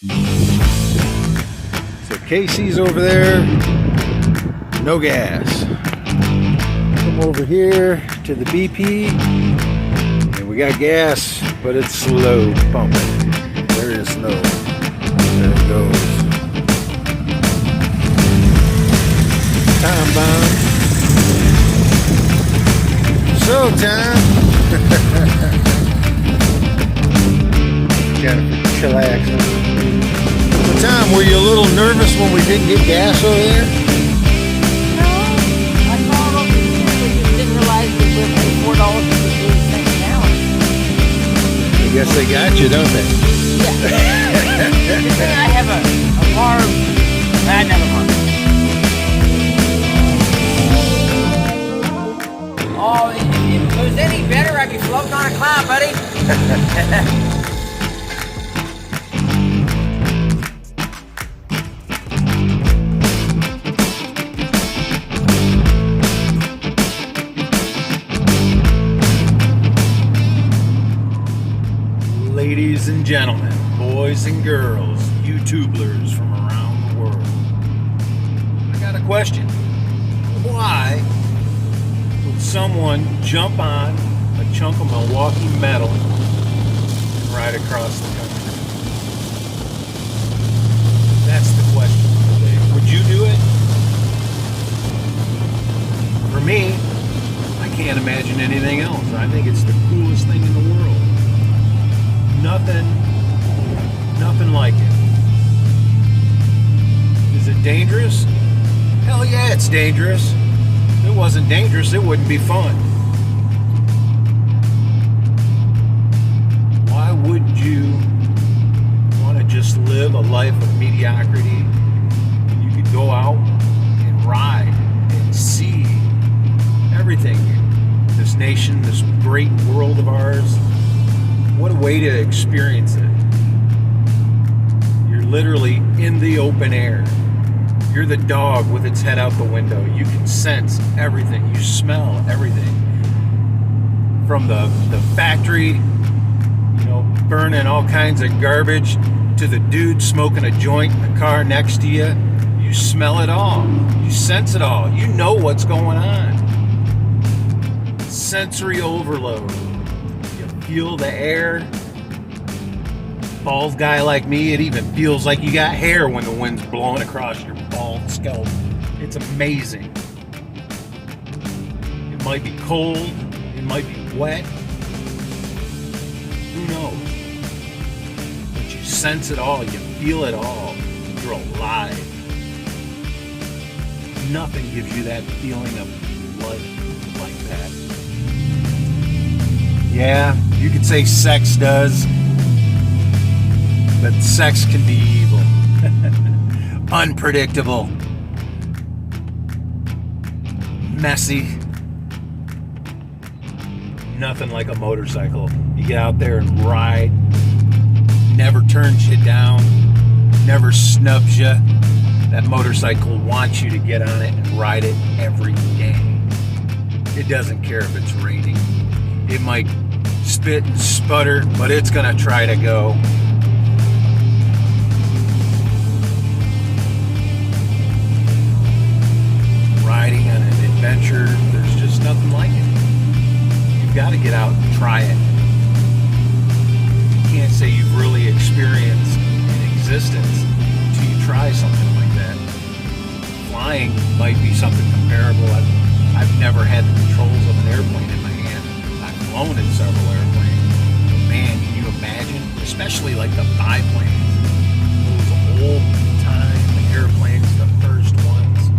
So Casey's over there, no gas. Come over here to the BP, and we got gas, but it's slow pumping. Very slow. There it goes. Time bomb. So time. Kind of chillaxing. So Tom, were you a little nervous when we didn't get gas over there? No, I called over here, but just didn't realize that we're paying $4 for the 8 cent gallon. I guess they got you, don't they? Yeah. Just then I have a bar. Never mind. Oh, if it was any better, I'd be floating on a cloud, buddy. Ladies and gentlemen, boys and girls, YouTubers from around the world, I got a question. Why would someone jump on a chunk of Milwaukee metal and ride across the country? That's the question today. Would you do it? For me, I can't imagine anything else. I think it's the coolest thing in the world. Nothing like it. Is it dangerous? Hell yeah, it's dangerous. If it wasn't dangerous, it wouldn't be fun. Why would you want to just live a life of mediocrity when you could go out and ride and see everything? This nation, this great world of ours. What a way to experience it. You're literally in the open air. You're the dog with its head out the window. You can sense everything. You smell everything. From the factory, burning all kinds of garbage, to the dude smoking a joint in the car next to you. You smell it all. You sense it all. You know what's going on. Sensory overload. Feel the air. Bald guy like me, it even feels like you got hair when the wind's blowing across your bald scalp. It's amazing. It might be cold, it might be wet. Who knows? But you sense it all, you feel it all. You're alive. Nothing gives you that feeling of life like that. Yeah, you could say sex does, but sex can be evil. Unpredictable. Messy. Nothing like a motorcycle. You get out there and ride. Never turns you down. Never snubs you. That motorcycle wants you to get on it and ride it every day. It doesn't care if it's raining. It might spit and sputter, but it's gonna try to go. Riding on an adventure, there's just nothing like it. You've got to get out and try it. You can't say you've really experienced an existence until you try something like that. Flying might be something comparable. I've never had the controls of an airplane in my hand. I've flown in several airplanes. But man, can you imagine? Especially like the biplanes. Those old time airplanes, the first ones.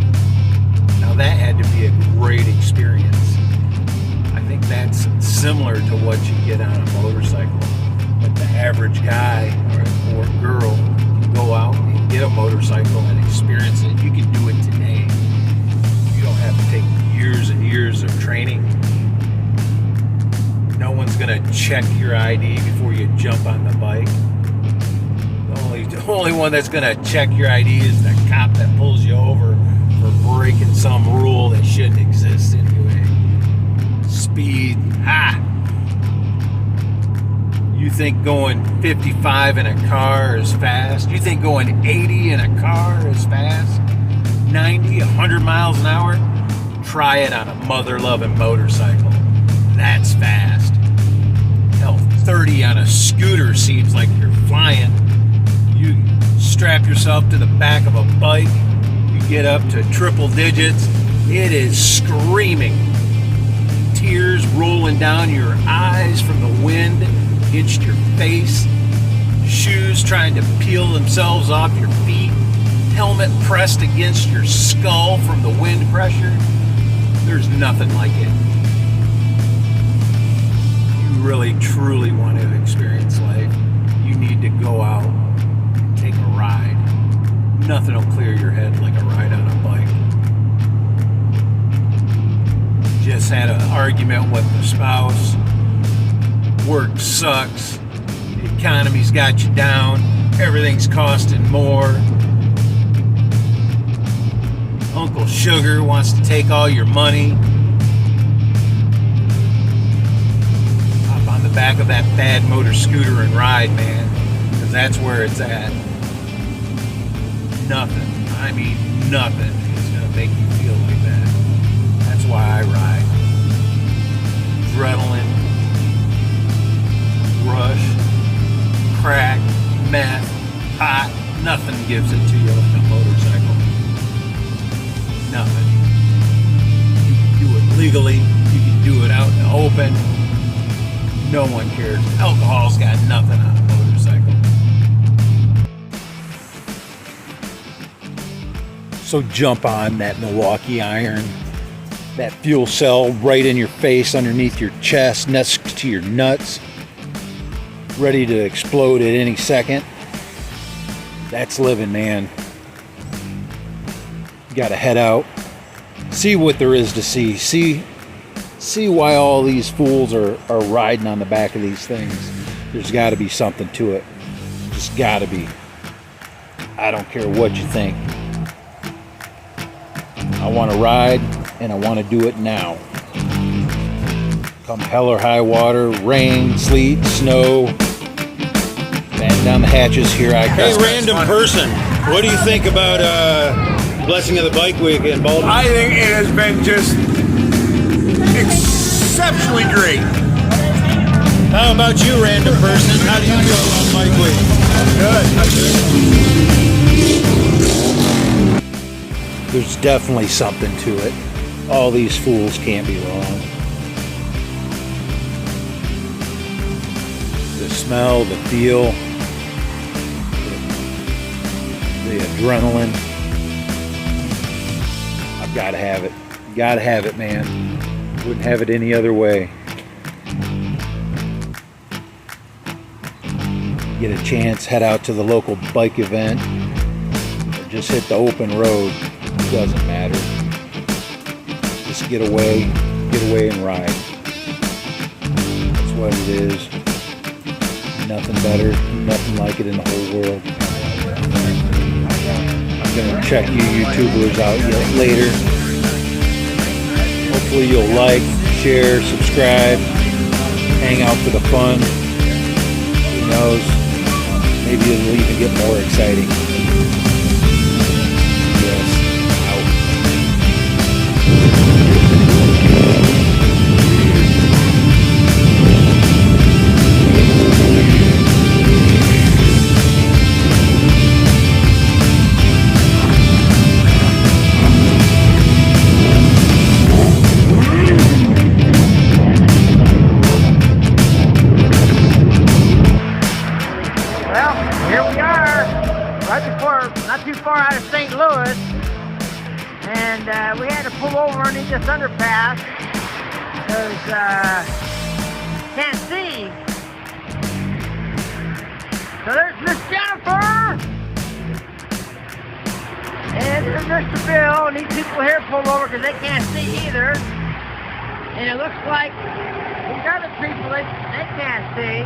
Now that had to be a great experience. I think that's similar to what you get on a motorcycle. But the average guy or girl can go out and get a motorcycle and experience it. You can do it today. You don't have to take years and years of training. No one's gonna check your ID before you jump on the bike. The only one that's gonna check your ID is the cop that pulls you over for breaking some rule that shouldn't exist anyway. Speed, You think going 55 in a car is fast? You think going 80 in a car is fast? 90, 100 miles an hour? Try it on a mother-loving motorcycle. That's fast. Hell, 30 on a scooter seems like you're flying. You strap yourself to the back of a bike, you get up to triple digits, it is screaming. Tears rolling down your eyes from the wind against your face. Shoes trying to peel themselves off your feet. Helmet pressed against your skull from the wind pressure. There's nothing like it. You really, truly want to experience life, you need to go out and take a ride. Nothing will clear your head like a ride on a bike. Just had an argument with the spouse. Work sucks. The economy's got you down. Everything's costing more. Uncle Sugar wants to take all your money. Hop on the back of that bad motor scooter and ride, man. Because that's where it's at. Nothing, I mean nothing, is going to make you feel like that. That's why I ride. Adrenaline, rush, crack, meth, pot, nothing gives it to you like a motorcycle. Nothing. You can do it legally, you can do it out in the open. No one cares. Alcohol's got nothing on a motorcycle. So jump on that Milwaukee Iron, that fuel cell right in your face, underneath your chest, next to your nuts, ready to explode at any second. That's living, man. You gotta head out, see what there is to see, see why all these fools are riding on the back of these things. There's gotta be something to it. Just gotta be. I don't care what you think. I want to ride, and I want to do it now. Come hell or high water, rain, sleet, snow, batten down the hatches, here I come. Hey, random person, what do you think about Blessing of the Bike Week in Baltimore? I think it has been just exceptionally great. How about you, random person? How do you feel about Bike Week? Good. There's definitely something to it. All these fools can't be wrong. The smell, the feel, the adrenaline. I've got to have it. Got to have it, man. Wouldn't have it any other way. Get a chance, head out to the local bike event, or just hit the open road. It doesn't matter. Just get away and ride. That's what it is. Nothing better, nothing like it in the whole world. I'm gonna check you YouTubers out later. Hopefully you'll like, share, subscribe, hang out for the fun. Who knows? Maybe it'll even get more exciting. Not too far out of St. Louis, and we had to pull over underneath this underpass because can't see. So there's Miss Jennifer, and there's Mr. Bill, and these people here pulled over because they can't see either. And it looks like these other people, they can't see.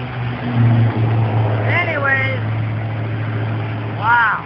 Anyways, wow.